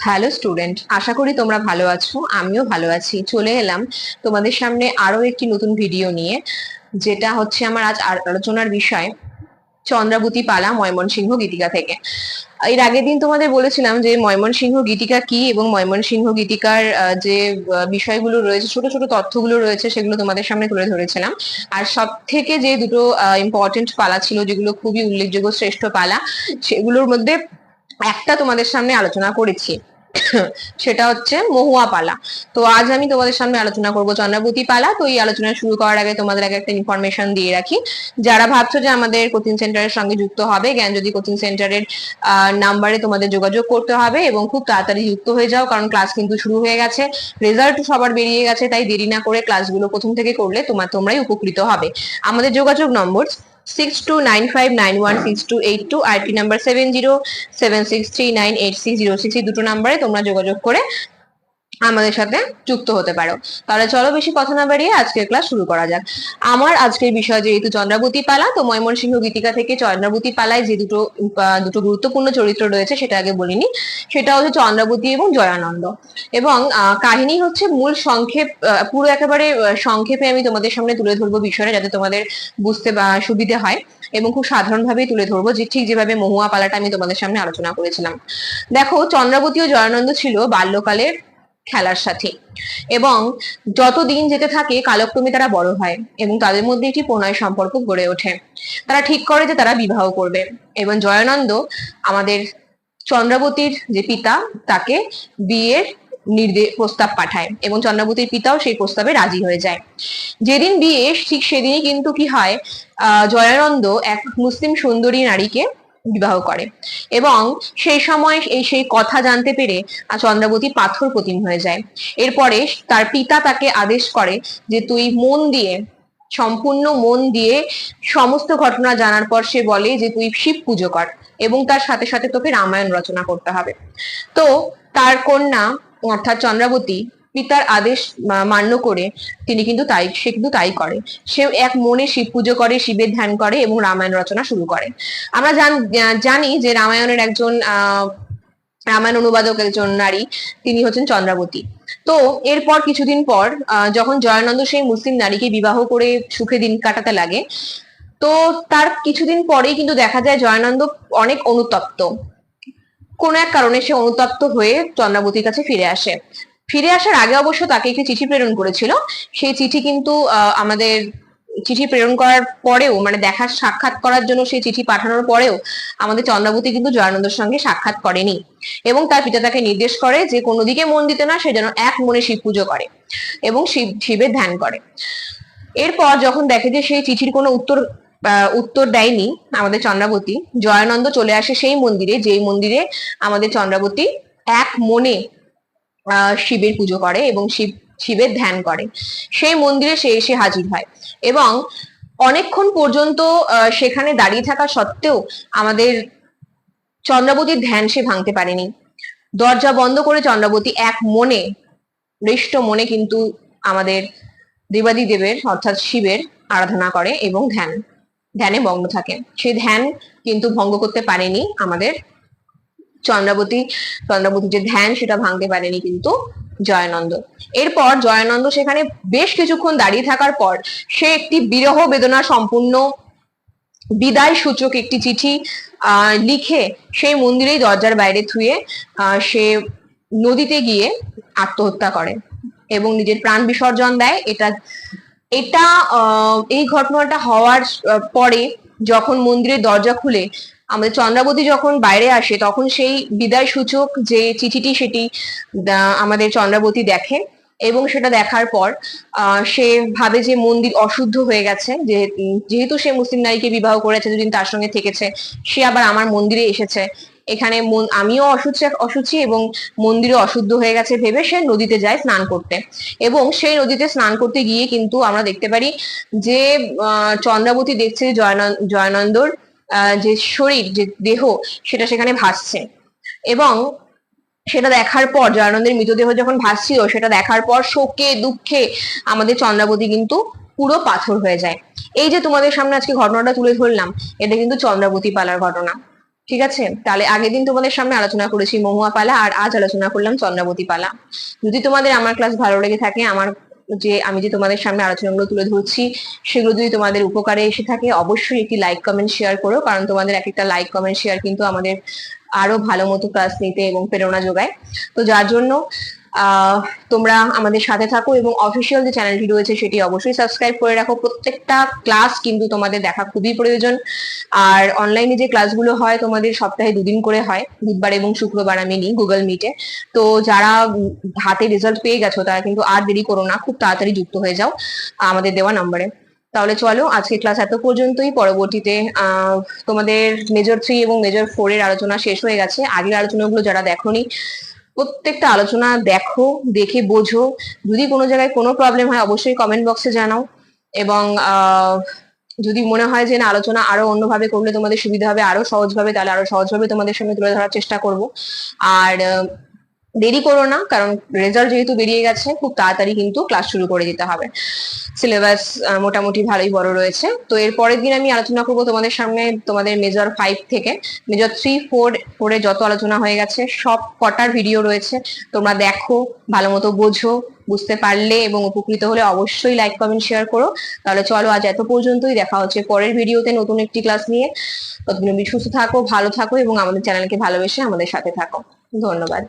Hello student, আশা করি তোমরা ভালো আছো। আমিও ভালো আছি। চলে এলাম তোমাদের সামনে আরো একটি নতুন ভিডিও নিয়ে, যেটা হচ্ছে আমার আজ আলোচনার বিষয় চন্দ্রাবতী পালা ময়মনসিংহ গীতিকা থেকে। এর আগের দিন তোমাদের বলেছিলাম যে ময়মনসিংহ গীতিকা কি এবং ময়মনসিংহ গীতিকার যে বিষয়গুলো রয়েছে, ছোট ছোট তথ্যগুলো রয়েছে, সেগুলো তোমাদের সামনে তুলে ধরেছিলাম। আর সব থেকে যে দুটো ইম্পর্টেন্ট পালা ছিল, যেগুলো খুবই উল্লেখযোগ্য শ্রেষ্ঠ পালা, সেগুলোর মধ্যে একটা তোমাদের সামনে আলোচনা করেছি, সেটা হচ্ছে মহুয়া পালা। তো আজ আমি তোমাদের সামনে আলোচনা করব চন্দ্রাবতী পালা। তো এই আলোচনা শুরু করার আগে তোমাদের আগে একটা ইনফরমেশন দিয়ে রাখি। যারা ভাবছো যে আমাদের কোচিং সেন্টারের সঙ্গে যুক্ত হবে, জ্ঞানজ্যোতি কোচিং সেন্টারের নাম্বারে তোমাদের যোগাযোগ করতে হবে এবং খুব তাড়াতাড়ি যুক্ত হয়ে যাও, কারণ ক্লাস কিন্তু শুরু হয়ে গেছে। রেজাল্ট সবার বেরিয়ে গেছে, তাই দেরি না করে ক্লাসগুলো প্রথম থেকে করলে তোমরাই উপকৃত হবে। আমাদের যোগাযোগ নম্বর 6295916282, আইপি নাম্বার 7076398606। এই দুটো নাম্বারে তোমরা যোগাযোগ করে আমাদের সাথে যুক্ত হতে পারো। তাহলে চলো বেশি কথা না বাড়িয়ে আজকের ক্লাস শুরু করা যাক। আমার আজকের বিষয় যেহেতু চন্দ্রাবতী পালা, তো ময়মনসিংহ গীতিকা থেকে চন্দ্রাবতী পালায় যে দুটো গুরুত্বপূর্ণ চরিত্র রয়েছে সেটা আগে বলিনি। সেটা হচ্ছে চন্দ্রাবতী এবং জয়ানন্দ। এবং কাহিনী হচ্ছে মূল সংক্ষেপ, পুরো একেবারে সংক্ষেপে আমি তোমাদের সামনে তুলে ধরবো বিষয়টা, যাতে তোমাদের বুঝতে সুবিধে হয়। এবং খুব সাধারণভাবেই তুলে ধরবো, যে ঠিক যেভাবে মহুয়া পালাটা আমি তোমাদের সামনে আলোচনা করেছিলাম। দেখো, চন্দ্রাবতী ও জয়ানন্দ ছিল বাল্যকালের খেলার সাথী, এবং যত দিন যেতে থাকে কালক্রমে তারা বড় হয় এবং তাদের মধ্যে একটি প্রণয় সম্পর্ক গড়ে ওঠে। তারা ঠিক করে যে তারা বিবাহ করবে, এবং জয়ানন্দ আমাদের চন্দ্রাবতীর যে পিতা, তাকে বিয়ের প্রস্তাব পাঠায় এবং চন্দ্রাবতীর পিতাও সেই প্রস্তাবে রাজি হয়ে যায়। যেদিন বিয়ে, ঠিক সেদিনই কিন্তু কি হয়, জয়ানন্দ এক মুসলিম সুন্দরী নারীকে বিবাহ করে, এবং সেই সময় সেই কথা জানতে পেরে চন্দ্রাবতী পাথর প্রতিম হয়ে যায়। এরপরে তার পিতা তাকে আদেশ করে যে তুই সম্পূর্ণ মন দিয়ে সমস্ত ঘটনা জানার পর সে বলে যে তুই শিব পুজো কর, এবং তার সাথে সাথে তোকে রামায়ণ রচনা করতে হবে। তো তার কন্যা অর্থাৎ চন্দ্রাবতী পিতার আদেশ মান্য করে সে কিন্তু তাই করে। সে এক মনে শিব পুজো করে, শিবের ধ্যান করে এবং রামায়ণ রচনা শুরু করে। আমরা জানি যে রামায়ণ অনুবাদক একজন নারী, তিনি হচ্ছেন চন্দ্রাবতী। তো এরপর কিছুদিন পর যখন জয়ানন্দ সেই মুসলিম নারীকে বিবাহ করে সুখে দিন কাটাতে লাগে, তো তার কিছুদিন পরেই কিন্তু দেখা যায় জয়ানন্দ অনেক অনুতপ্ত। কোন এক কারণে সে অনুতপ্ত হয়ে চন্দ্রাবতীর কাছে ফিরে আসার আগে অবশ্য তাকে একটি চিঠি প্রেরণ করেছিল। সেই চিঠি কিন্তু আমাদের চিঠি প্রেরণ করার পরেও, মানে সাক্ষাৎ করার জন্য সেই চিঠি পাঠানোর পরেও আমাদের চন্দ্রাবতী কিন্তু জয়ানন্দের সঙ্গে সাক্ষাৎ করেনি, এবং তার পিতা তাকে নির্দেশ করে যে কোনো দিকে মন দিতে না, সে যেন এক মনে শিব পুজো করে এবং শিবের ধ্যান করে। এরপর যখন দেখে যে সেই চিঠির কোনো উত্তর দেয়নি আমাদের চন্দ্রাবতী, জয়ানন্দ চলে আসে সেই মন্দিরে, যেই মন্দিরে আমাদের চন্দ্রাবতী এক মনে শিবের পুজো করে এবং শিবের ধ্যান করে। সেই মন্দিরে সে এসে হাজির হয়, এবং অনেকক্ষণ পর্যন্ত সেখানে দাঁড়িয়ে থাকা সত্ত্বেও আমাদের চন্দ্রাবতীর ধ্যান সে ভাঙতে পারেনি। দরজা বন্ধ করে চন্দ্রাবতী এক মনে, হৃষ্ট মনে কিন্তু আমাদের দেবাদিদেবের অর্থাৎ শিবের আরাধনা করে এবং ধ্যানে মগ্ন থাকে। সেই ধ্যান কিন্তু ভঙ্গ করতে পারেনি আমাদের চন্দ্রাবতী যে ধ্যান, সেটা ভাঙতে পারেনি কিন্তু জয়ানন্দ। এরপর জয়ানন্দ সেখানে বেশ কিছুক্ষণ দাঁড়িয়ে থাকার পর সে একটি বিরহ বেদনা সম্পূর্ণ বিদায় সূচক একটি চিঠি লিখে সেই মন্দিরেই দরজার বাইরে থুয়ে সে নদীতে গিয়ে আত্মহত্যা করে এবং নিজের প্রাণ বিসর্জন দেয়। এটা এই ঘটনাটা হওয়ার পরে যখন মন্দিরের দরজা খুলে আমাদের চন্দ্রাবতী যখন বাইরে আসে, তখন সেই বিদায় সূচক যে চিঠিটি, সেটি আমাদের চন্দ্রাবতী দেখে, এবং সেটা দেখার পর সে ভাবে যে মন্দির অশুদ্ধ হয়ে গেছে, যেহেতু সে মুসলিম নারীকে বিবাহ করেছে, দুদিন তার সঙ্গে থেকেছে, সে আবার আমার মন্দিরে এসেছে, এখানে আমিও অশুচি এবং মন্দিরও অশুদ্ধ হয়ে গেছে ভেবে সে নদীতে যায় স্নান করতে। এবং সেই নদীতে স্নান করতে গিয়ে কিন্তু আমরা দেখতে পারি যে চন্দ্রাবতী দেখছে জয়ানন্দর যে শরীর, যে দেহ, সেটা সেখানে ভাসছে, এবং সেটা দেখার পর জয়ানন্দের মৃতদেহ যখন ভাসছিল, সেটা দেখার পর শোকে দুঃখে আমাদের চন্দ্রাবতী কিন্তু পুরো পাথর হয়ে যায়। এই যে তোমাদের সামনে আজকে ঘটনাটা তুলে ধরলাম, এটা কিন্তু চন্দ্রাবতী পালার ঘটনা। ঠিক আছে, তাহলে আগের দিন তোমাদের সামনে আলোচনা করেছি মহুয়া পালা, আর আজ আলোচনা করলাম চন্দ্রাবতী পালা। যদি তোমাদের আমার ক্লাস ভালো লেগে থাকে, আমি যে তোমাদের সামনে আলোচনাগুলো তুলে ধরছি সেগুলো যদি তোমাদের উপকারে এসে থাকে, অবশ্যই একটি লাইক কমেন্ট শেয়ার করো, কারণ তোমাদের এক একটা লাইক কমেন্ট শেয়ার কিন্তু আমাদের আরো ভালো মতো ক্লাস নিতে এবং প্রেরণা যোগায়। তো যার জন্য আহ তোমরা আমাদের সাথে থাকো, এবং অফিসিয়াল যে চ্যানেলটি রয়েছে সেটি অবশ্যই সাবস্ক্রাইব করে রাখো। প্রত্যেকটা ক্লাস কিন্তু তোমাদের দেখা খুবই প্রয়োজন। আর অনলাইনে যে ক্লাসগুলো হয় তোমাদের সপ্তাহে 2 দিন করে হয়, বুধবার এবং শুক্রবার আমি নিই গুগল মিটে। তো যারা হাতে রেজাল্ট পেয়ে গেছো তারা কিন্তু আর দেরি করো না, খুব তাড়াতাড়ি যুক্ত হয়ে যাও আমাদের দেওয়া নাম্বারে। তাহলে চলো, আজকে ক্লাস এত পর্যন্তই। পরবর্তীতে তোমাদের মেজর 3 এবং মেজর 4 এর আলোচনা শেষ হয়ে গেছে। আগের আলোচনাগুলো যারা দেখোনি, প্রত্যেকটা আলোচনা দেখো, দেখে বোঝো। যদি কোনো জায়গায় কোনো প্রবলেম হয় অবশ্যই কমেন্ট বক্সে জানাও। এবং যদি মনে হয় যে না, আলোচনা আরো অন্যভাবে করলে তোমাদের সুবিধা হবে, আরো সহজভাবে, তাহলে আরো সহজভাবে তোমাদের সামনে তুলে ধরার চেষ্টা করব। আর দেরি করো না, কারণ রেজাল্ট যেহেতু বেরিয়ে গেছে, খুব তাড়াতাড়ি কিন্তু ক্লাস শুরু করে দিতে হবে। সিলেবাস মোটামুটি ভালোই বড় রয়েছে। তো এর পরের দিন আমি আলোচনা করবো তোমাদের সামনে তোমাদের মেজর 5 থেকে মেজর 3, 4 যত আলোচনা হয়ে গেছে সব কটার ভিডিও রয়েছে, তোমরা দেখো, ভালো মতো বোঝো। বুঝতে পারলে এবং উপকৃত হলে অবশ্যই লাইক কমেন্ট শেয়ার করো। তাহলে চলো, আজ এত পর্যন্তই। দেখা হচ্ছে পরের ভিডিওতে নতুন একটি ক্লাস নিয়ে। ততদিন সুস্থ থাকো, ভালো থাকো এবং আমাদের চ্যানেলকে ভালোবেসে আমাদের সাথে থাকো। ধন্যবাদ।